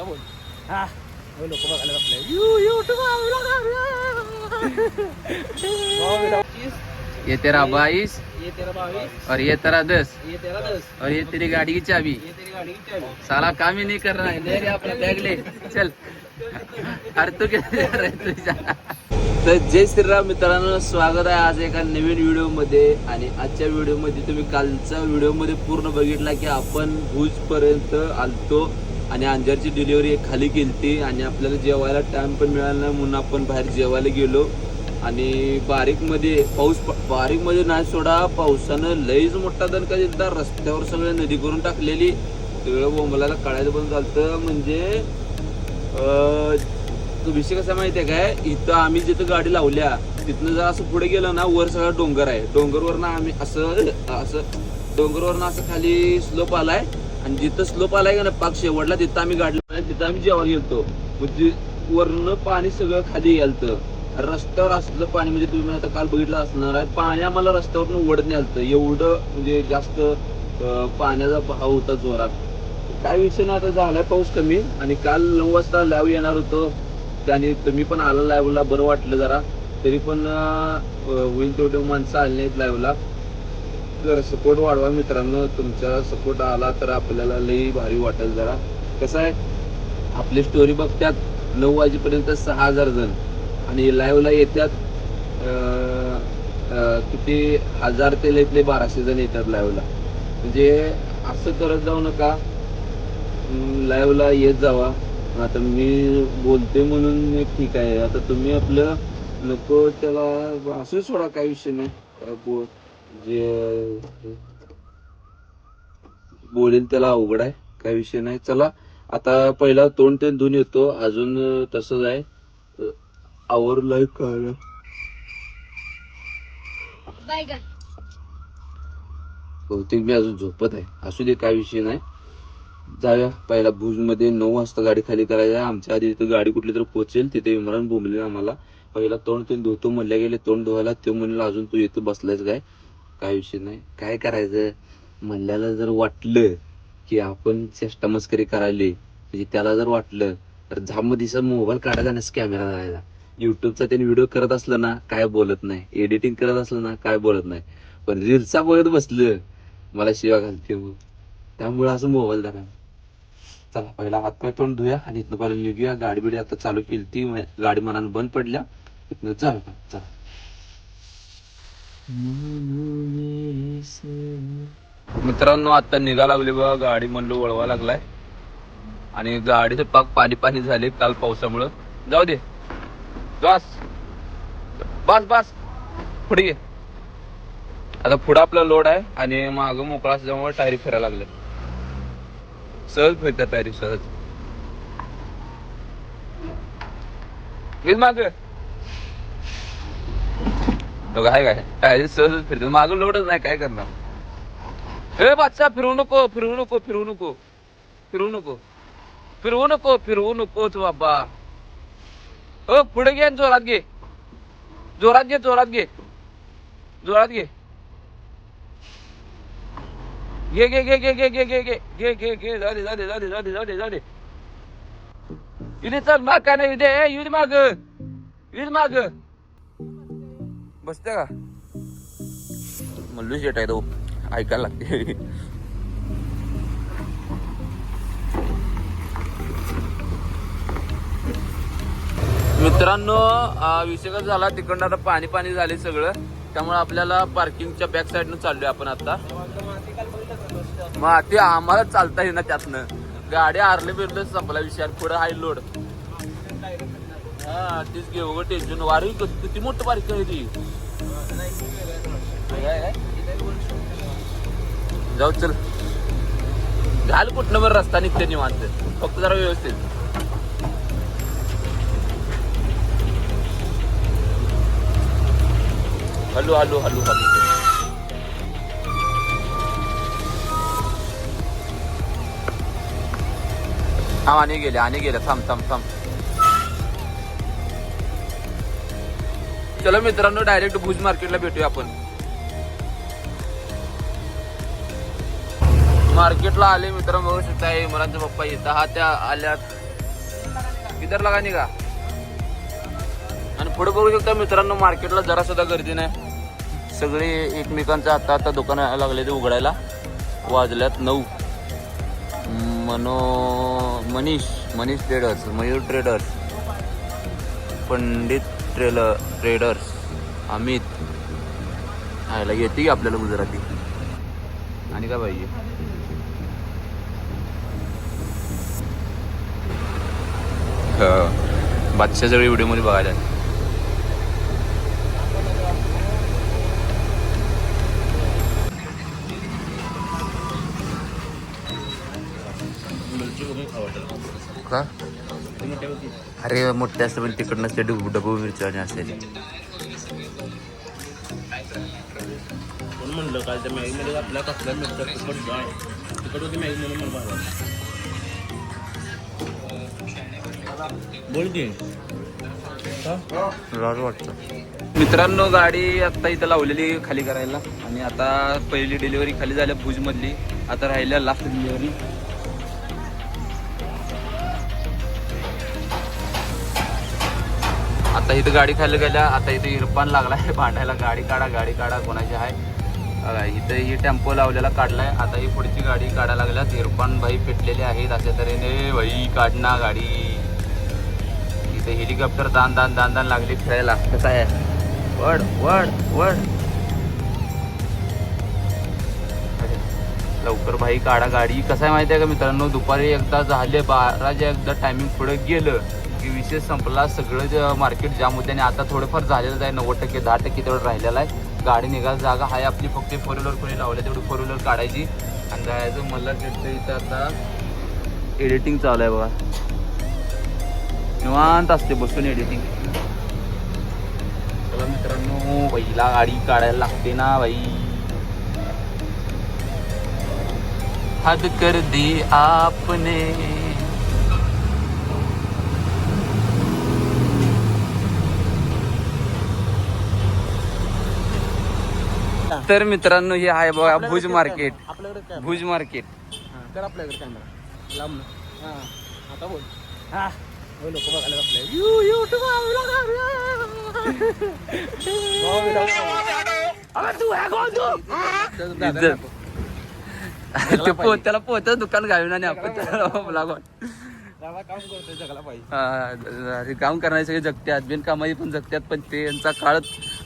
बोल हा लोक बघायला आपल्या ये तेरा 22 ये तेरा 22 और ये तेरा 10 ये तेरा 10 और ये तेरी गाड़ी की चाबी. ये तेरी गाड़ी की चाबी. साला काम ही नहीं कर रहा है. ले रे अपना बॅग ले चल. अरे तू काय तुझ्या. तर जय श्रीराम मित्रांनो, स्वागत आहे आज एका नवीन व्हिडिओ मध्ये. आणि आजच्या व्हिडिओ मध्ये तुम्ही कालचा व्हिडिओ मध्ये पूर्ण बघितला की आपण भुज पर्यंत आलतो आणि अंजारची डिलिव्हरी खाली केलती आणि आपल्याला जेवायला टाइम पण मिळाला नाही म्हणून आपण बाहेर जेवायला गेलो. आणि बारीक मध्ये नाही सोडा, पावसानं लईच मोठा दणका दिलता. रस्त्यावर सगळे नदी करून टाकलेली, सगळं बोंबलाला काढायचं पण चालतं. म्हणजे तो विषय कसा माहितीये काय, इथं आम्ही जिथं गाडी लावल्या तिथनं जर असं पुढे गेलं ना, वर सगळा डोंगर आहे. डोंगरवरनं आम्ही असं डोंगरवरनं असं खाली स्लोप आलाय आणि जिथं स्लोप आलाय का ना पाक शेवटला, तिथं आम्ही गाडी तिथं आम्ही जेवायला गेलतो. म्हणजे वरनं पाणी सगळं खाली गेलतं. रस्त्यावर असलं पाणी, म्हणजे तुम्ही आता काल बघितलं असणार आहे, पाणी आम्हाला रस्त्यावरून ओढत नाही आलतं. एवढं म्हणजे जास्त पाण्याचा बहाव होता जोरात. काय विषय ना, आता झालाय पाऊस कमी. आणि काल 9 वाजता लाईव्ह येणार होतो आणि तुम्ही पण आला लाईव्हला, बरं वाटलं जरा. तरी पण होईल तेवढे माणसं आले नाहीत लाईव्हला. जरा सपोर्ट वाढवा मित्रांनो, तुमचा सपोर्ट आला तर आपल्याला लई भारी वाटेल. जरा कसं आहे, आपली स्टोरी बघतात 9 वाजेपर्यंत 6000 जण आणि लाईव्हला येतात किती 1000 ते लईतले 1200 जण येतात लाईव्हला. म्हणजे असं करत जाऊ नका, लाईव्हला येत जावा. आता मी बोलते म्हणून ठीक आहे, आता तुम्ही आपलं नको त्याला असं सोडा, काही विषय नाही. जे बोलेल त्याला अवघड आहे, काही विषय नाही. चला आता पहिला तोंड ते धुवून येतो. अजून तसंच आहे, आवरलंय काय बहुतेक मी अजून झोपत आहे. असू दे, काय विषय नाही. जाऊया पहिला भुजमध्ये. 9 वाजता गाडी खाली करायची आहे. आमच्या आधी तिथं गाडी कुठली तर पोहोचेल, तिथे इम्रान बोंबले आम्हाला. पहिला तोंड ते धुतो म्हणल्या गेले तोंड धुवायला. तो म्हणलं अजून तू इथं बसलायच काय, काय विषय नाही. काय करायचं म्हणल्याला जर वाटलं की आपण चेष्टा मस्करी करायली, म्हणजे त्याला जर वाटलं तर झामधीचा मोबाईल काढायचा आणि कॅमेरा धरायचा. युट्यूबचा त्याने व्हिडिओ करत असलं ना काय बोलत नाही, एडिटिंग करत असलं ना काय बोलत नाही. पण रील्सचा बघत बसलं मला शिवा घालते मग. त्यामुळे असं मोबाईल धरा. चला पहिला हातपाय तोंड धुया आणि इथनं पहिला निघूया. गाडी बिडी आता चालू केली ती, गाडी मनानं बंद पडल्या, इथनं जाऊया. चला मित्रांनो, आता निघा लागले बघा. गाडी म्हणलं वळवा लागलाय आणि गाडीचं पाक पाणी पाणी झाले काल पावसामुळं. जाऊ दे, बस बस बस पुढे घे. आता पुढं आपला लोड आहे आणि मागं मोकळा असल्यामुळे टायरी फिरायला लागले. सहज फिरतात टायरी, सहज. माग काय काय टायरी सहज फिरतात, मागं लोडच नाही, काय करणार. हे बादशाह फिरवू नको, फिरवू नको, फिरवू नको, फिरवू नको, फिरवू नको, फिरवू नकोच बाबा. हो पुढे घे, जोरात घे, जोरात घे, जोरात घे, जोरात घे. घे घे घे घे घे घे घे घे घे घे घे. झाले झाले झाले झाले झाले झाले. इथे चल, माग काय नाही, इथे युज माग, युज माग बसते का मल्लू शेट आहे तो, ऐकायला लागते. मित्रांनो, विषय काय झाला, तिकडनं आता पाणी पाणी झाले सगळं. त्यामुळे आपल्याला पार्किंगच्या बॅक साईडनं चाललोय आपण आता. मग ते आम्हाला चालता येईल ना त्यातनं, गाडी आरले बिरले संपला विषय. पुढे हाय लोड. हा तीच घे उघड टेन्शन. वारी किती मोठं बारीक आहे ती. जाऊ चल, घाल कुठनं बरं, रस्ता निघते निवांत, फक्त जरा व्यवस्थित. हलू हलू हलू हलू. हा आणि गेले थांब थांब थांब. चलो मित्रांनो, डायरेक्ट भुज मार्केटला भेटूया आपण. मार्केटला आले मित्रांनो, बघू शकता इमरानचा पप्पा इथं. हा त्या आल्यात इधर लगा निघा. आणि पुढे बघू शकता मित्रांनो, मार्केटला जरा सुद्धा गर्दी नाही. सगळे एकमेकांचं आता दुकान लागले ते उघडायला. वाजल्यात 9. Manish traders, Mayur traders, Pandit traders, Amit. आयला येते की आपल्याला गुजराती. आणि काय पाहिजे. बादशाह सगळे व्हिडिओ मध्ये बघायला. का अरे मोठे असते पण तिकड नसते. डबू मिरची आणि असते. कोण म्हणलं काय त्या मॅगीमध्ये आपल्या कसल्या मिरच्या तिकड होती मॅगी म्हणून मला बोल की वाटतं. मित्रांनो गाडी आता इथं लावलेली खाली करायला. आणि आता पहिली डिलिव्हरी खाली झाल्या भुजमधली. आता राहिल्या लास्ट डिलिव्हरी. आता इथं गाडी खाली गेल्या. आता इथे इरपान लागलाय भांडायला. गाडी काढा कोणाची आहे. इथं ही टेम्पो लावलेला काढलाय. आता ही पुढची गाडी काढायला लागल्यात. इरपान भाई पेटलेले आहेत अशा तऱ्हेने. भाई काढना गाडी. इथे हेलिकॉप्टर दान लागली फिरायला. कसं आहे. वड लवकर भाई काढा गाडी. कसं आहे माहिती आहे का मित्रांनो, दुपारी एकदा झाले 12च्या एकदा टायमिंग पुढे गेलं की विषय संपला. सगळं मार्केट जाम होते. आणि आता थोडंफार झालेलं आहे. 90% 10% तेवढं राहिलेलं आहे. गाडी निघायला जागा आहे आपली. फक्त 4 व्हीलर कोणी लावलं तेवढी 4 व्हीलर काढायची आणि जायचं. मला तिथं इथं आता एडिटिंग चालू आहे बघा. निवांत असते बसून एडिटिंग. चला मित्रांनो, पहिला गाडी काढायला लागते ना भाई. हद कर दी आपने. तर मित्रांनो हे आहे बघा भुज मार्केट. आपल्याकडे भुज मार्केट. तर आपल्याकडे कॅमेरा लांब ना. आता बोल. लोक बघायला त्याला पोहत दुकान घालून आणि आपण लागून काम करतोय जगाला पाहिजे. काम करणारे सगळे जगत्यात. बिनकामाई पण जगत्यात. पण त्यांचा काळ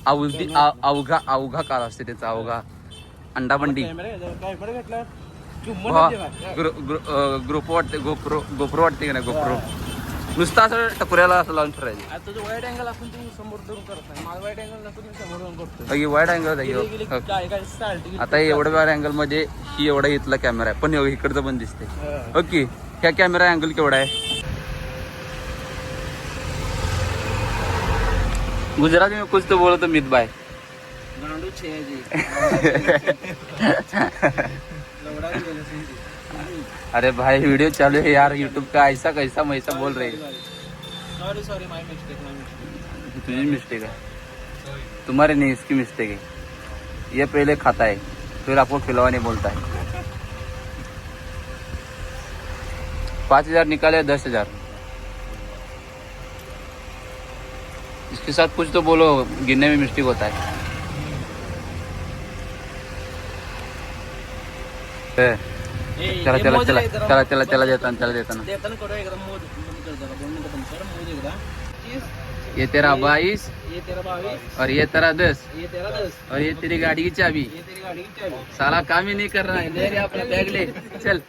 अवघा काळ असते त्याचा. अवघा अंडाबंडी. ग्रुप वाटते. गोप्रो वाटते का नाही. गोप्रो नुसतं असं टकुऱ्याला असं लावून फिरायचं. आता जो वाईट अँगल असून तू समोर धरून करत नाही. माझा वाईट अँगल नसून समोर धरून करतो. वाईट अँगल. आता एवढं वाईट अँगल मध्ये ही एवढा इथला कॅमेरा आहे. पण इकडचं पण दिसते. ओके ह्या कॅमेरा अँगल केवढा आहे. गुजराती में कुछ तो बोलो तो मित भाई. अरे भाई वीडियो चालू है यार यूट्यूब का. ऐसा कैसा मैसा बोल रहे. सॉरी माय मिस्टेक. तुझी मिस्टेक है. तुम्हारी नहीं, इसकी मिस्टेक है. ये पहले खाता है फिर आपको खिलवाने बोलता है. 5,000 निकाले 10,000. इसके साथ कुछ तो बोलो. गिनने में मिस्टेक होता है. चला देता ना. ये तेरा 22, और ये तेरा 10, और ये तेरी गाड़ी की चाबी. साला काम ही नहीं कर रहा है. ले रे अपना बैग ले चल.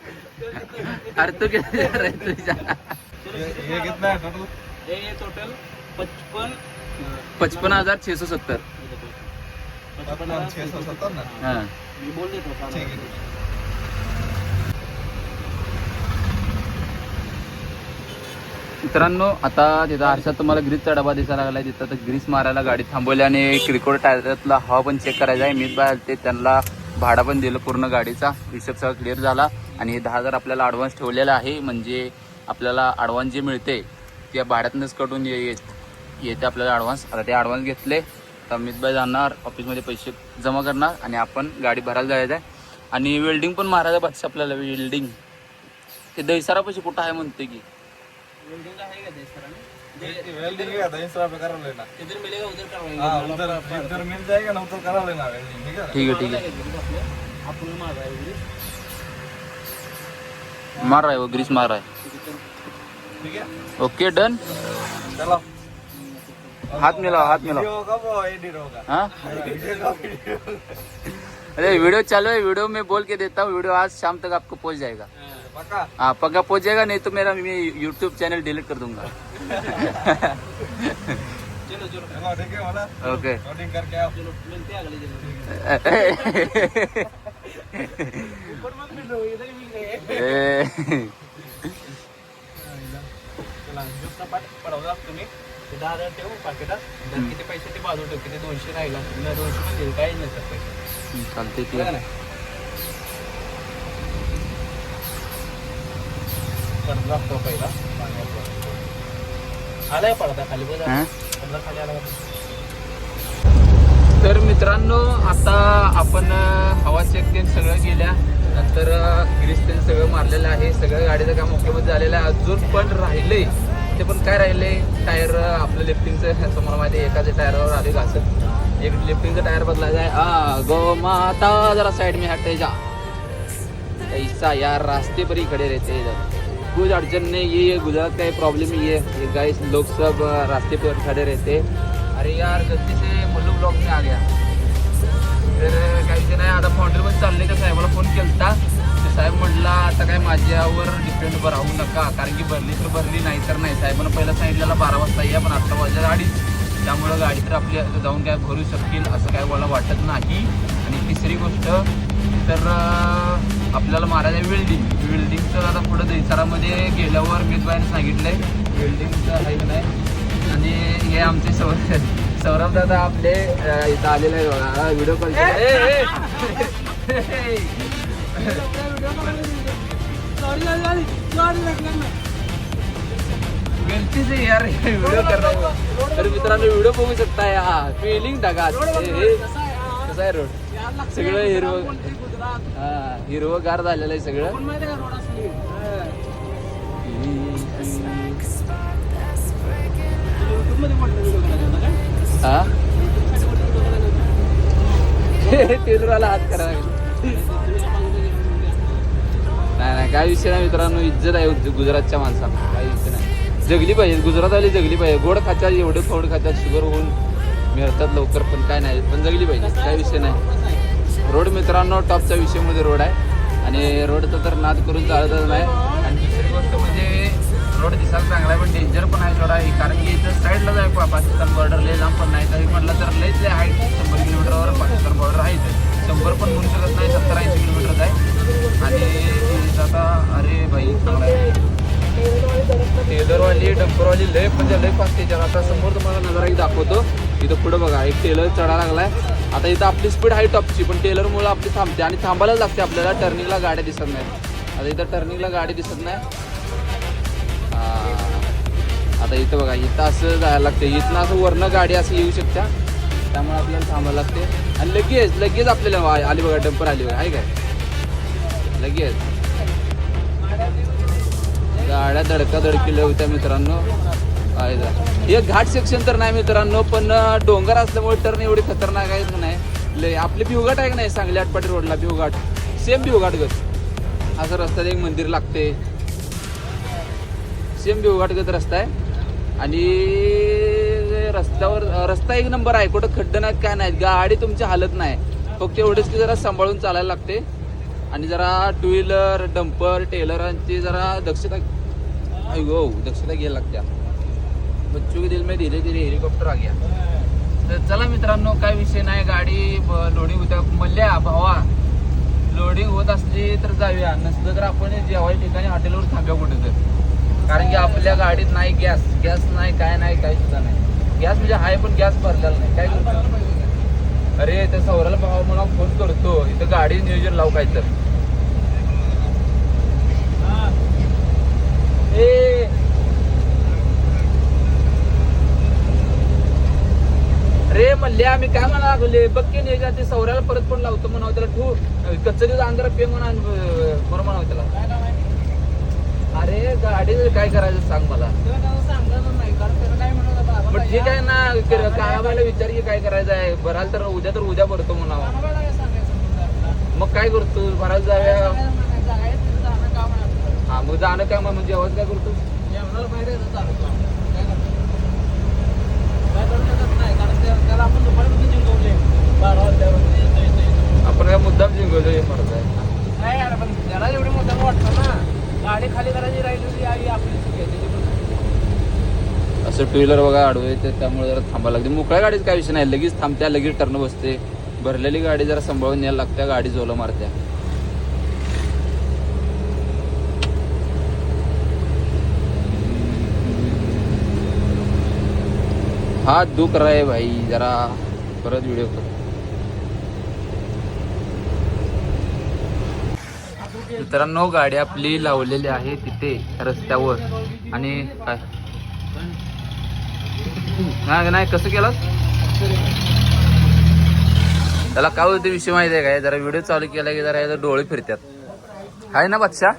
अरे तू क्या जा रहा है तुझा. ये कितना है टोटल. ये टोटल 55,670. 55,670 ना. हाँ मी बोल देतो. ठीक आहे. मित्रांनो आता तिथं आरशात तुम्हाला ग्रीसचा डबा दिसायला लागलाय. तिथं तर ग्रीस मारायला गाडी थांबवली आणि किरकोळ टायरातला हवा पण चेक करायचा आहे. मीच बाहेर ते त्यांना भाडा पण दिलं पूर्ण गाडीचा. हिशोब सगळं क्लिअर झाला. आणि 10,000 आपल्याला ॲडव्हान्स ठेवलेला आहे. म्हणजे आपल्याला ॲडव्हान्स जे मिळते ते भाड्यातनंच कटून येते आपल्याला ॲडव्हान्स. आता ते ॲडव्हान्स घेतले तर अमितबाई जाणार ऑफिसमध्ये पैसे जमा करणार आणि आपण गाडी भरायला जायचं आहे. आणि वेल्डिंग पण मारायचं बादशाह आपल्याला. वेल्डिंग ते दैसारापाशी कुठं आहे म्हणते की वेल्डिंग आहे का ते सरांनी वेल्डिंग का था इंस्टा पे करा लेना इधर मिलेगा उधर करवाएंगे हाँ उधर मिल जाएगा ना उधर करा लेना वेल्डिंग ठीक है ठीक आहे आपण मारा आहे वगैरे मार रहा है वो ग्रीस मार रहा है ठीक है ओके डन चलो हाथ मिलाओ वीडियो कब एडिट होगा हाँ अरे वीडियो चालू है वीडियो में बोल के देता हूँ वीडियो आज शाम तक आपको पहुंच जाएगा पक्का हाँ पक्का पहुंच जाएगा नहीं तो मेरा मैं यूट्यूब चैनल डिलीट कर दूंगा चलो चलो चलो ठीक है वाला ओके शूटिंग करके आओ चलो मिलते हैं अगले दिन ऊपर मत मिलो इधर ही मिल गए चला दुसरा पाठ पडवला तुम्ही ते 10,000 ठेवू पाकिटात जर किती पैसे ते बाजू ठेव किती 200 राहिला 200 मध्ये काही नसतात पैसे चालते ती बघा ना पडदा लागतो पहिला पाण्यावर आलाय पडदा खाली बघा हा? पडदा खाली आला तर मित्रांनो आता आपण हवा चेक ते सगळं गेल्या नंतर ग्रीस ते सगळं मारलेलं आहे सगळं गाडीचं काम ओकेमध्ये झालेलं आहे अजून पण राहिलंय ते पण काय राहिले टायर आपलं लिफ्टिंगचं तुम्हाला माहिती आहे एकाच टायरवर आले घासत एक लिफ्टिंगचं टायर बदलायचं आहे गो माता जरा साइड में हटे जा ऐसा यार रास्ते पर ही खड़े रहते हैं इधर कुछ अड़चन नहीं ये गुजरात का प्रॉब्लम ही है ये गाइस लोग सब रास्ते पर खड़े रहते अरे यार गलती से मल्लू ब्लॉक में आ गया तर काही विषय नाही आता फाउंडरमध्ये चालले त्या साहेबाला फोन केलता ते साहेब म्हटला आता काय माझ्यावर डिपेंड राहू नका कारण की भरली तर भरली नाही तर नाही साहेबांना पहिला सांगितलेला 12 वाजता या पण आता वाजल्या 2:30 त्यामुळं गाडी तर आपली जाऊन काय भरू शकतील असं काय मला वाटत नाही आणि तिसरी गोष्ट तर आपल्याला मारायचं आहे वेल्डिंगचं आता पुढं दहिसरामध्ये गेल्यावर मेजबाईने सांगितलं आहे वेल्डिंगचं आहे की नाही आणि हे आमचे सौरभ दादा आपले इथं आलेले आहे बघा व्हिडिओ कॉल गलती से यार व्हिडिओ कर रहा हूँ तर मित्रांनो व्हिडिओ बघू शकता हा फिलिंग टाका कसं आहे रोड सगळं हा हिरवगार झालेलं आहे सगळं हा टेलरवाला हात करा नाही काय विषय नाही मित्रांनो इज्जत आहे गुजरातच्या माणसांना काही विषय नाही जगली पाहिजे गुजरातवाली जगली पाहिजे गोड खात्यात एवढे थोडं खात्यात शुगर होऊन मिळतात लवकर पण काय नाही पण जगली पाहिजे काय विषय नाही रोड मित्रांनो टॉपच्या विषयामध्ये रोड आहे आणि रोडचा तर नाद करून चालतच नाही आणि दुसरी गोष्ट म्हणजे रोड दिसायला चांगला आहे पण डेंजर पण आहे थोडा कारण की इथं साईडलाच आहे पाकिस्तान बॉर्डर लय लांब पण नाही तरी म्हटलं तर लयच लय आहे 100 किलोमीटरवर पाकिस्तान बॉर्डर आहे 100 पण म्हणू शकत नाही 70-80 किलोमीटरच आहे आणि आता अरे भाई चांगला आहे टेलरवाली डंपरवाली लय म्हणजे लय फास्ट त्याच्यावर आता समोर तुम्हाला नजारा एक दाखवतो इथं पुढं बघा एक टेलर चढा लागलाय आता इथं आपली स्पीड आहे टॉपची पण टेलरमुळे आपली थांबते आणि थांबायलाच लागते आपल्याला टर्निंगला गाड्या दिसत नाही आता इथं टर्निंगला गाडी दिसत नाही आता इथं बघा इथं असं जायला लागते इथनं असं वरनं गाडी असं येऊ शकत्या त्यामुळे आपल्याला थांबायला लागते आणि लगेच आपल्याला आली बघा डंपर आली बघा आहे काय लगेच गाड्या धडकीला होत्या मित्रांनो हे घाट सेक्शन तर नाही मित्रांनो पण डोंगर असल्यामुळे टर्न एवढी खतरनाक आहे नाही लय आपले भिवघाट आहे का नाही सांगली आटपाटी रोडला भिवघाट सेम भिवघाट गत असं रस्त्यात एक मंदिर लागते सेम भिवघाट गत रस्ता आहे आणि रस्ता एक नंबर आहे कुठं खड्डे नाहीत काय नाहीत गाडी तुमची हालत नाही फक्त एवढेच की जरा सांभाळून चालायला लागते आणि जरा टू व्हीलर डंपर टेलरांची जरा दक्षता घ्यायला लागत्या बच्चों के दिल में धीरे धीरे हेलिकॉप्टर आ गया तर चला मित्रांनो काय विषय नाही गाडी लोडिंग होत्या मल्ल्या भावा लोडिंग होत असली तर जाऊया नसलं तर आपण जेवायच्या ठिकाणी हॉटेलवर थांबूया कुठे तर कारण की आपल्या गाडीत नाही गॅस नाही काय नाही काही सुद्धा नाही गॅस म्हणजे आहे पण गॅस भरलेला नाही काय करतो अरे त्या सौराला भावा मला फोन करतो इथं गाडी नियोजन लावू काय तर रे मल्ल्या मी काय म्हणा लागले बघ की नाही ते सौऱ्याला परत पण लावतो म्हणावं त्याला ठेवू कच्च दिवस अंधारा पे म्हणा बरं म्हणावं त्याला अरे गाडी काय करायचं सांग मला. मग ठीक आहे ना, कामाला विचार की काय करायचं आहे. भराल तर उद्या भरतो म्हणावा. मग काय करतो, भरायला जाऊया. हा मग जाणं काय मग जेवण काय करतो. आपण काय मुद्दाम जिंकवलोय मरत आहे. नाही यार, पण त्याला एवढी मुद्दाम वाटतं ना. गाडी खाली करायची राहिली आई आपली चुकी आहे. असं टू व्हीलर बघा आडवे ते, त्यामुळे जरा थांबायला लागते. मोकळ्या गाडीत काय विषय नाही, लगेच थांबत्या, लगेच टर्न बसते. भरलेली गाडी जरा सांभाळून न्यायला लागत्या, गाडी जोलं मारत्या. हात दुख रहा है भाई, जरा परत व्हिडिओ कर. मित्रांनो गाडी आपली लावलेली आहे तिथे रस्त्यावर. आणि काय नाही कसं केलास त्याला काय होते विषय माहिती आहे काय. जरा व्हिडिओ चालू केला की जरा याचा डोळे फिरतात. आहे ना बादशाह.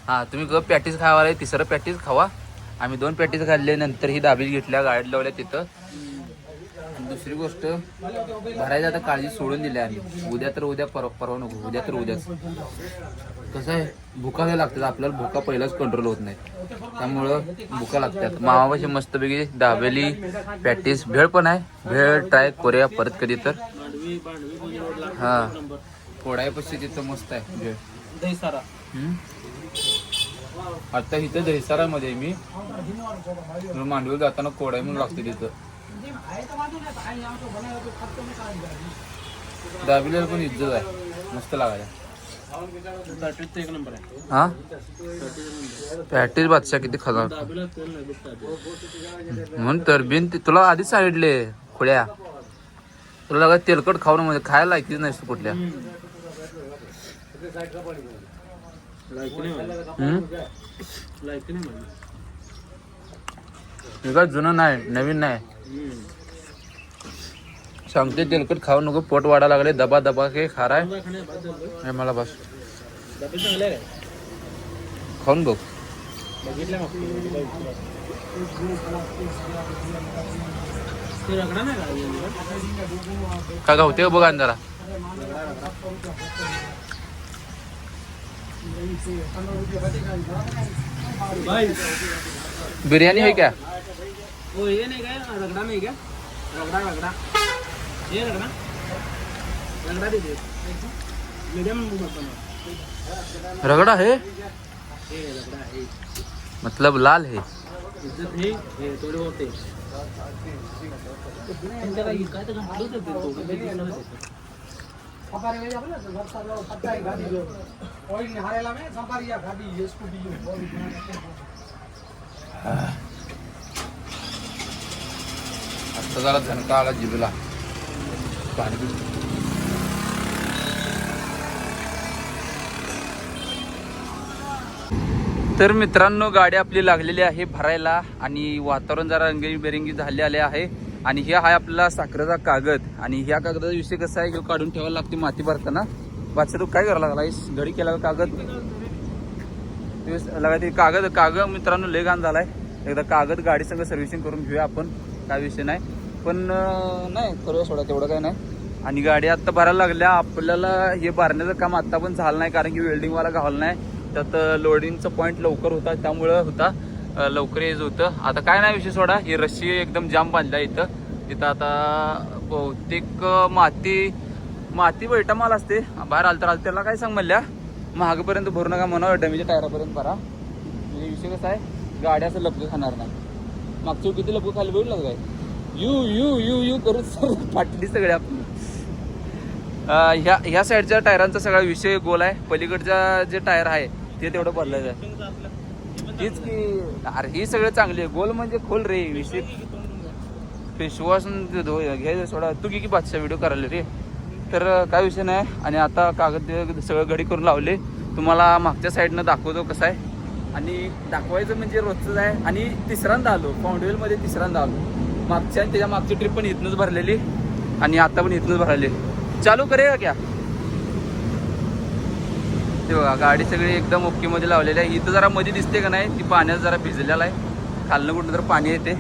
हा तुम्ही पॅटीस खावा, तिसरं पॅटीस खावा. आम्ही 2 पॅटीस खाल्ले, नंतर ही दाबील घेतल्या, गाडी लावल्या तिथं. दुसरी गोष्ट भरायची आता काळजी सोडून दिली आम्ही. उद्या तर उद्या, परवा नको, उद्या तर उद्याच. कसं आहे भुका घ्यायला लागतात आपल्याला. भुका पहिलाच कंट्रोल होत नाही, त्यामुळं भुका लागतात. मामापाशी मस्तपैकी दाबेली पॅटीस भेळ पण आहे. भेळ ट्राय करूया परत कधी तर. हा कोडायपाशी तिथं मस्त आहे भेळ. दहीसारा आता इथं दहिसारा मध्ये मी मांडवी जाताना कोडाई म्हणून लागते तिथं. दाबेलीला पण इज्जत आहे, मस्त लागायला. एक नंबर आहे. हा पॅटीस बादशाह किती खजा म्हणून तर बिन तुला आधीच सांगितले खोड्या. तुला लगा तेलकट खाऊ ना, म्हणजे खायला लायकीच नाही कुठल्या. काय जुनं नाही, नवीन नाही. सांगते तेलकट खाऊ नको, पोट वाढा लागले. दबा दबा के खाराय मला बस. खाऊन बघ. का गावते बघा जरा. बिर्याणी है क्या. वो ये नहीं क्या रगड़ा नहीं क्या. रगड़ा ये रगड़ा दीजिए. मीडियम रगड़ा है, रगड़ा है मतलब लाल है. इज्जत है ये थोड़े होते. काय तर घालू देते तो आता जरा झणका आला जिभेला. पाणी पिऊ. तर मित्रांनो गाडी आपली लागलेली आहे भरायला आणि वातावरण जरा रंगीबेरंगी झाले आहे. आणि हे आहे आपला साखरेचा कागद. आणि ह्या कागदाचा विषय कसा आहे, ह्यो काढून ठेवायला लागते माती भरताना. बादशाह तू काय करायला लागला, घडी केला कागद लागायचे. कागद मित्रांनो लय घाण झालाय. एकदा कागद गाडी सगळं सर्व्हिसिंग करून घेऊया आपण, काय विषय नाही. पण नाही करूया सोडा, तेवढं काय नाही. आणि गाडी आता भरायला लागल्या. आपल्याला हे भरण्याचं काम आता पण झालं नाही, कारण की वेल्डिंगवाला घावला नाही. त्यात लोडिंगचा पॉईंट लवकर होता, त्यामुळं लवकर येत होतं. आता काय नाही विषय सोडा. ही रस्सी एकदम जाम बांधल्या इथं. आता बहुतेक माती बैठा माल असते. बाहेर आलता त्याला काय सांग म्हणल्या महागपर्यंत भरू नका म्हणा, डमीच्या टायरापर्यंत भरा. म्हणजे विषय कसा आहे, गाडी असं लपकं खाणार नाही. मागच्या किती लपकं खाली बघितलं काय. यू यू यू यू करून फाटली सगळी आपली. ह्या साईडच्या टायरांचा सगळा विषय गोल आहे. पलीकडच्या जे टायर आहे ते तेवढं बदलायचं आहे. तीच की अरे ही सगळं चांगली गोल म्हणजे खोल रे. विषय फेसवॉश घ्यायचं सोडा. तू की बादशाह व्हिडिओ करायला रे. तर काय विषय नाही. आणि आता कागद सगळं घडी करून लावले. तुम्हाला मागच्या साईडनं दाखवतो कसं आहे. आणि दाखवायचं म्हणजे रोजच आहे. आणि तिसऱ्यांदा आलो फाउंडेलमध्ये, तिसऱ्यांदा आलो. मागच्या आणि त्याच्या मागची ट्रिप पण इथनंच भरलेली आणि आता पण इथनंच भरलेली. चालू करेगा क्या. ते बघा गाडी सगळी एकदम ओके मध्ये लावलेली आहे. इथं जरा मध्ये दिसते का नाही ती पाण्यात जरा भिजलेला आहे, खालनं कुठं तर पाणी येते.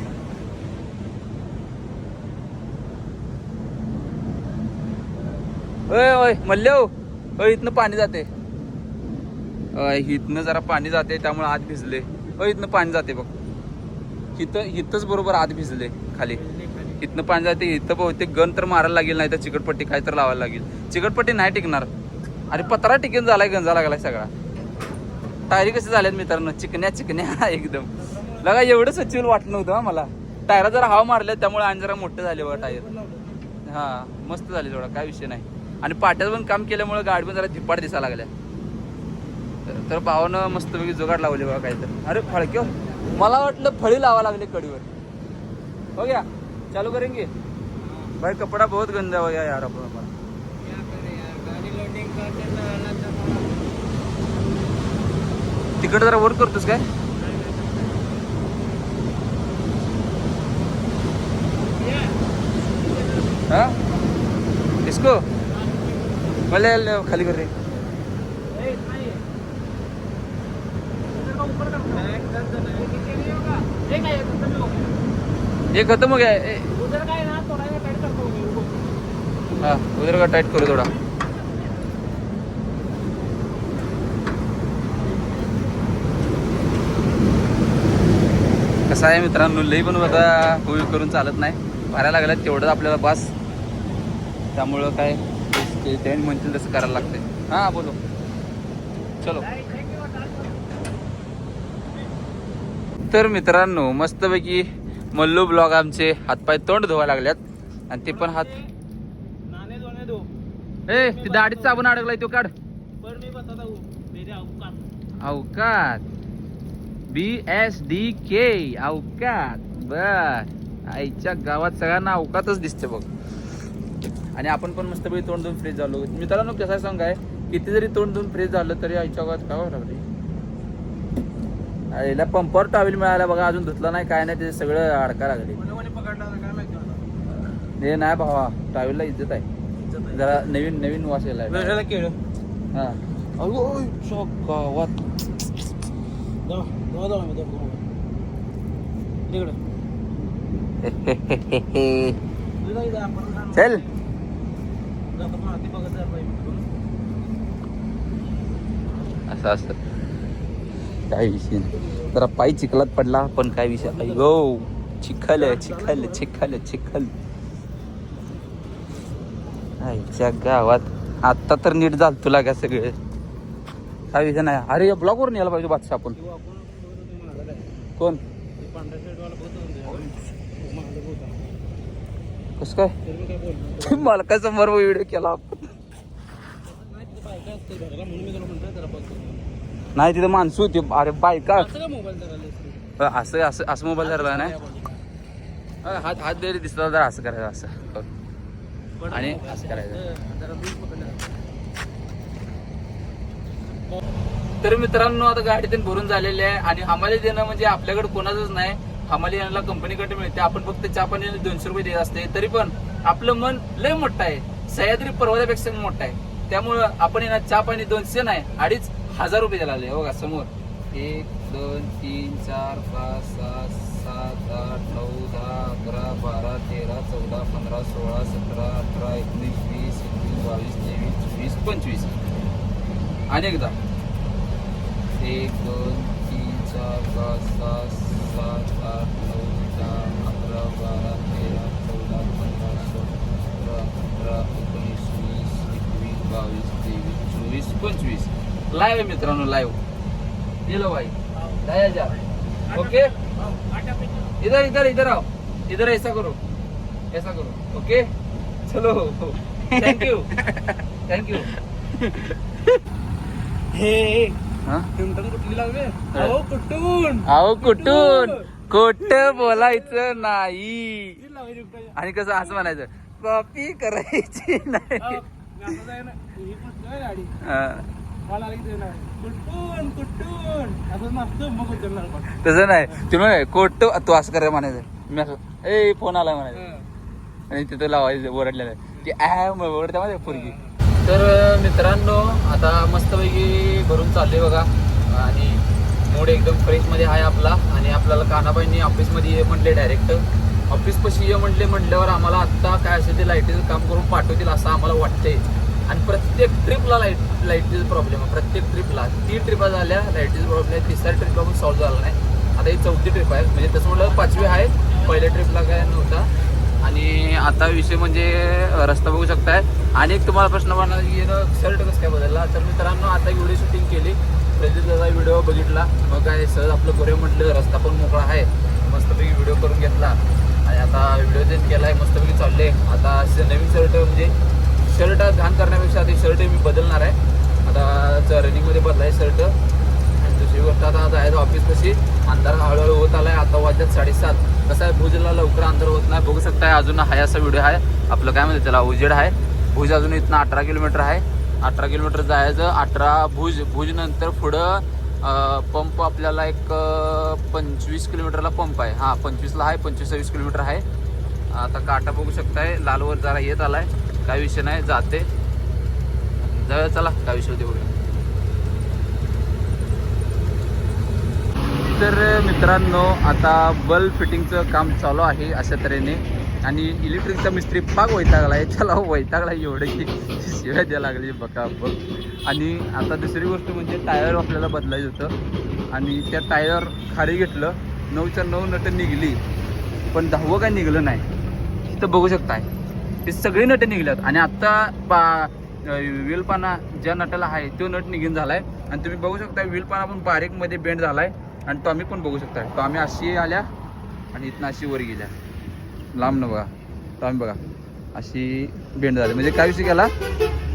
ओय ओय मल्ल्यो, इथनं पाणी जाते, इथनं जरा पाणी जाते त्यामुळे आत भिजले. इथनं पाणी जाते बघ, इथंच बरोबर आत भिजले खाली. इथनं पाणी जाते, इथं बहुतेक गन तर मारायला लागेल, नाही तर चिकटपट्टी काय तर लावायला लागेल. चिकटपट्टी नाही टिकणार. अरे पत्रा टिकून झालाय, गंजा लागलाय सगळा. टायरी कसे झाल्यात मित्रांनो, चिकन्या एकदम. लगा एवढं सचिव वाटलं नव्हतं मला. टायरा जरा हवा मारल्या त्यामुळे आणि जरा मोठं झाले बघा टायर. हा मस्त झाले थोडा, काय विषय नाही. आणि पाट्याचं पण काम केल्यामुळे गाडी पण जरा धिप्पाड दिसायला लागल्या. तर भावानं मस्तपैकी जुगाड लावले बघा काय तर. अरे फळके, मला वाटलं फळी लावा लागले कडीवर. हो गया चालू करेंगे भाई, कपड़ा बहुत गंदा हो गया यार अपन. तिकडे जरा वर करतोस काय? हा इसको मला खाली कर रे. ये खत्म हो गया. हाँ उधर का टाइट करो थोड़ा. कसं आहे मित्रांनो, लई पण बघा होई करून चालत नाही. भरायला लागल्यात तेवढंच आपल्याला बास. त्यामुळं काय ते म्हणतील तसं करायला लागते. हां बोलो चलो. तर मित्रांनो मस्तपैकी मल्लू ब्लॉग आमचे हातपाय तोंड धुवायला लागल्यात. आणि ते पण हात ते दाढीत साबण अडकलाय तो काढ. अवकात BSDK अवकात. बर आईच्या गावात सगळ्यांना अवकातच दिसते बघ. आणि आपण पण मस्तपैकी तोंड धुवून फ्रेश झालो मित्रांनो. कसं सांगाय किती जरी तोंड धुवून फ्रेश झालं तरी आईच्या गावात काय लागले. आईला पंपावर टॉवेल मिळाला बघा, अजून धुतला नाही काय नाही, ते सगळं अडका लागले. हे नाही भावा, टॉवेलला इज्जत आहे. जरा नवीन वास यायला हा. गावात चल असं असं काय विषय नाही. जरा पाय चिखलात पडला पण काय विषय नाही. गो चिखल आईच्या गावात आता तर नीट झालं तुला का सगळे, काय विषय नाही. अरे या ब्लॉक वरून यायला पाहिजे बादशाह आपण. कोण कस काय मालकासमोर व्हिडिओ केला नाही, तिथं माणसं होती. अरे बायका असं असं असं मोबाईल धरला नाही. हात द्यायला दिसला जरा असं करायचं असं आणि असं करायचं. तर मित्रांनो आता गाडीतून भरून झालेली आहे. आणि हमाली देणं म्हणजे आपल्याकडे कोणाचंच नाही. हमाली यांना कंपनीकडे मिळते. आपण फक्त चहा पाणी 200 रुपये देत असते. तरी पण आपलं मन लय मोठं आहे, सह्याद्री पर्वतापेक्षा मोठं आहे. त्यामुळं आपण यांना चहा पाणी 200 नाही 2,500 रुपये द्यायला लागले. बघा समोर 1 2 3 4 5 6 7 8 9 10 11 12 13 14 15 16 17 18 19 20 21 22 23 24 25 आणि एकदा 1 2 3 4 5 6 7 8 9 10 11 12 13 14 15 16 17 18 19 20 21 22 23 24 25 लाइव है मित्रांनो, लाइव. ये लो भाई 10,000. ओके इधर इधर इधर आओ, इधर ऐसा करो ओके चलो. Thank you thank you. हे कुठली लागले. अहो कुठून खोट बोलायचं नाही. आणि कसं असं म्हणायचं कॉपी करायची नाही. तसं नाही तुम्ही कोट तू असं करायला म्हणायचं. मी असं फोन आलाय म्हणायचं आणि तिथं लावायचं ओरडलेलं की ओरडत्या मध्ये पोरगी तर मित्रांनो आता मस्तपैकी भरून चालले बघा आणि मूड एकदम फ्रेशमध्ये आहे आपला. आणि आपल्याला कानाबाईंनी ऑफिसमध्ये ये म्हटले, डायरेक्ट ऑफिसपाशी ये म्हटल्यावर आम्हाला आत्ता काय असेल ते लाईटीचं काम करून पाठवतील असं आम्हाला वाटतंय. आणि प्रत्येक ट्रिपला लाईटीचा प्रॉब्लेम आहे. प्रत्येक ट्रिपला 3 ट्रिपा झाल्या लाईटीचा प्रॉब्लेम आहे. 3ऱ्या ट्रिपला पण सॉल्व्ह झाला नाही. आता ही 4थी ट्रिप आहे. म्हणजे तसं म्हटलं 5वी आहे. पहिल्या ट्रिपला काय नव्हता. आणि आता विषय म्हणजे रस्ता बघू शकताय. आणि एक तुम्हाला प्रश्न पडणार की शर्ट कसं काय बदलला. तर मित्रांनो आता व्हिडिओ शूटिंग केली, प्रदीपचा व्हिडिओ बघितला, मग काय सहज आपलं करूया म्हटलं, रस्ता पण मोकळा आहे, मस्तपैकी व्हिडिओ करून घेतला. आणि आता व्हिडिओ चेंज केला आहे, मस्तपैकी चालले. आता नवीन शर्ट म्हणजे शर्ट घाण करण्यापेक्षा आता शर्ट मी बदलणार आहे. आता रनिंगमध्ये बदलाय शर्ट. आणि दुसरी गोष्ट आता जायचं ऑफिसपाशी. अंधार हळूहळू होत आलाय. आता वाजतात 7:30. कसं आहे भुजला लवकर अंधार होत नाही. बघू शकताय अजून आहे असा व्हिडिओ आहे आपलं, काय म्हणते त्याला, उजेड आहे. भुज अजून इथनं 18 किलोमीटर आहे. 18 किलोमीटर जायचं. 18 भुज नंतर पुढं पंप आपल्याला एक 25 किलोमीटरला पंप आहे. हां 25ला आहे, 25-26 किलोमीटर आहे. आता काटा बघू शकताय लालवर जरा येत आलाय. काय विषय नाही, जाते जाऊया, चला काय विषय होते बघूया. तर मित्रांनो आता बल्ब फिटिंगचं काम चालू आहे अशा तऱ्हेने. आणि इलेक्ट्रिकचा मिस्त्री पाक वैतागला आहे. त्याला वैतागला एवढं की शिवाय द्यायला लागली बघा बघ. आणि आता दुसरी गोष्ट म्हणजे टायर आपल्याला बदलायचं होतं. आणि त्या टायर खाली घेतलं, 9च्या 9 नटं निघली, पण 10वं काय निघलं नाही. इथं बघू शकताय ते सगळे नटं निघल्यात. आणि आत्ता व्हीलपाना ज्या नटाला आहे तो नट निघून झालाय. आणि तुम्ही बघू शकता व्हीलपाना पण बारीकमध्ये बेंड झालाय. आणि टॉमी पण बघू शकताय, टॉमी अशी आल्या आणि इथनं अशी वर गेल्या लांब न बघा. टॉमी बघा अशी बेंड झाली. म्हणजे काय विषय केला,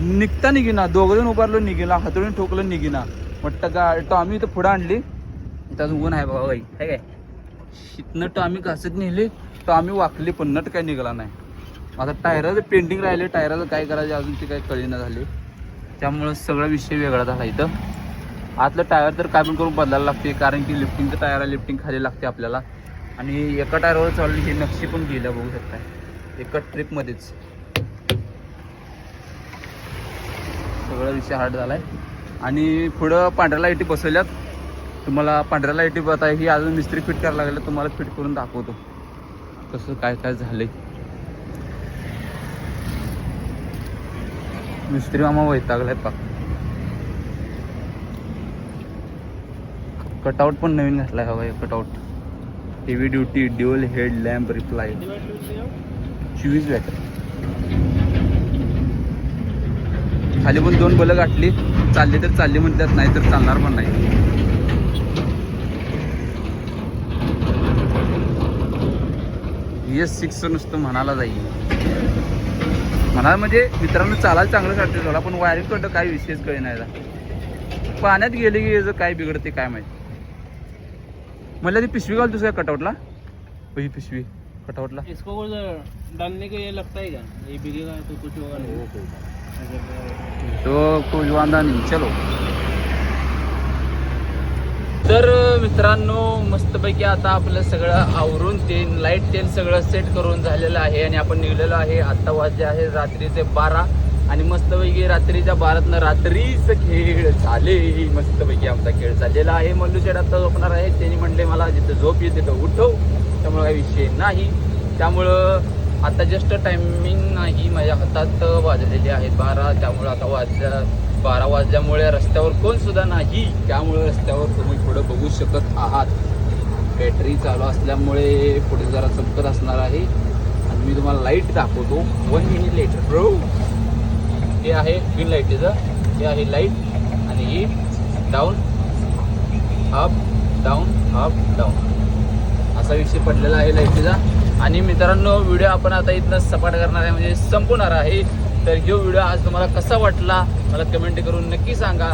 निघता निघिना, दोघं उभारलो निघिना, हातोडून ठोकलं निघिना. म्हटलं का टॉमी इथं पुढं आणली, इथं ऊन आहे बघा बाई, आहे काय. इथनं टॉमी घासत नेली, टॉमी वाकली पण नट काय निघाला नाही. आता टायराचं पेंटिंग राहिले, टायराचं काय करायचं अजून ते काही कळेना झाले. त्यामुळं सगळा विषय वेगळा झाला इथं. आतलं टायर तर काय पण करून बदलायला लागते, कारण की लिफ्टिंगचं टायर आहे, लिफ्टिंग खाली लागते आपल्याला. आणि एका टायरवर चालली ही नक्षी पण गेल्या बघू शकताय एका ट्रिपमध्येच. सगळा विषय हार्ड झाला आहे. आणि पुढं पांढऱ्या लाईटी बसवल्यात. तुम्हाला पांढऱ्या लाईटी बघता ही अजून मिस्त्री फिट करायला लागल्या, तुम्हाला फिट करून दाखवतो कसं काय काय झालंय. मिस्त्री मामा वैतागलाय पाक. कटआउट पण नवीन घातलाय हवा आहे. Cutout heavy duty dual head lamp reply 24 watt. खाली पण 2 बलं गाठली, चालली तर चालली म्हणतात, नाही तर चालणार पण नाही. ES6 नुसतं म्हणाला जाईल. म्हणाला म्हणजे मित्रांनो चालायला चांगलं वाटतं थोडा, पण वायरिंग कडं काय विशेष कळे नाही. पाण्यात गेले की याचं काय बिघडते काय माहिती. मला ती पिशवी घाल दुसऱ्या कटआउटला, ही पिशवी कटआउटला. इसको डालने के लगता है क्या, ये बिगेगा तो कुछ होगा नहीं. तो कोई वांदा नाही. चलो तर मित्रांनो मस्तपैकी आता आपलं सगळं आवरून ते लाईट तेल सगळं सेट करून झालेलं आहे. आणि आपण निघलेलो आहे. आता वाजले आहे रात्रीचे 12. आणि मस्तपैकी रात्रीच्या 12तनं रात्रीचं खेळ झाले. मस्तपैकी आमचा खेळ चाललेला आहे. मल्लू शेड आता झोपणार आहे. त्यांनी म्हणले मला जिथं झोप येते तिथं उठव, त्यामुळे काही विषय नाही. त्यामुळं आता जस्ट टायमिंग नाही, माझ्या हातात वाजलेले आहेत 12. त्यामुळं आता 12 वाजल्यामुळे रस्त्यावर कोण सुद्धा नाही. त्यामुळे रस्त्यावर तुम्ही पुढं बघू शकत आहात. बॅटरी चालू असल्यामुळे पुढे जरा चमकत असणार आहे. आणि मी तुम्हाला लाईट दाखवतो 1 मिनिट लेटर ब्रो. हे आहे ग्रीन लाईटीचं, हे आहे लाईट. आणि ही down up down up down असा विषय पडलेला आहे लाईटीचा. आणि मित्रांनो व्हिडिओ आपण आता इथनं सपाट करणार आहे, म्हणजे संपवणार आहे. तर हा व्हिडिओ आज तुम्हाला कसा वाटला मला कमेंट करून नक्की सांगा.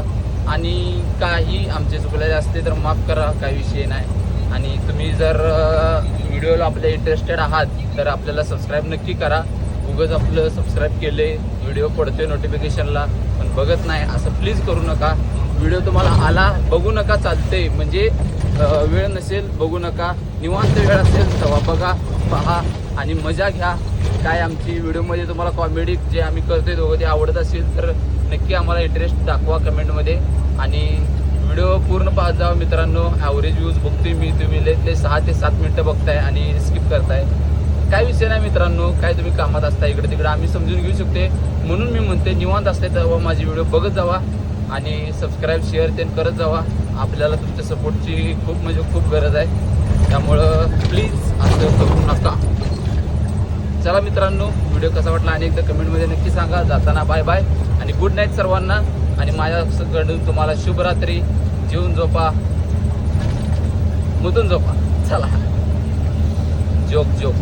आणि काही आमचे चुकलेले असते तर माफ करा, काही विषय नाही. आणि तुम्ही जर व्हिडिओला आपल्या इंटरेस्टेड आहात तर आपल्याला सबस्क्राईब नक्की करा. उगाच आपलं सबस्क्राईब केले, व्हिडिओ पडतोय नोटिफिकेशनला पण बघत नाही असं प्लीज करू नका. व्हिडिओ तुम्हाला आला बघू नका चालते, म्हणजे वेळ नसेल बघू नका, निवांत वेळ असेल तेव्हा बघा, पहा आणि मजा घ्या. काय आमची व्हिडिओमध्ये तुम्हाला कॉमेडी जे आम्ही करतोय दोघं ते आवडत असेल तर नक्की आम्हाला इंटरेस्ट दाखवा कमेंटमध्ये. आणि व्हिडिओ पूर्ण पाहत जावा मित्रांनो. ॲव्हरेज व्ह्यूज बघतोय मी, तुम्ही लय 6 ते 7 मिनटं बघताय आणि स्किप करताय. काय विषय नाही मित्रांनो, काय तुम्ही कामात असता इकडे तिकडे आम्ही समजून घेऊ शकते, म्हणून मी म्हणते निवांत असते तेव्हा माझी व्हिडिओ बघत जावा आणि सबस्क्राईब शेअर ते करत जावा. आपल्याला तुमच्या सपोर्टची खूप म्हणजे खूप गरज आहे, त्यामुळं प्लीज असं करू नका. चला मित्रांनो, व्हिडिओ कसा वाटला आणि एकदा कमेंटमध्ये नक्की सांगा. जाताना बाय बाय आणि गुड नाईट सर्वांना. आणि माझ्याकडून तुम्हाला शुभरात्री. जेवून झोपा, मुतून झोपा. चला, जोक जोक.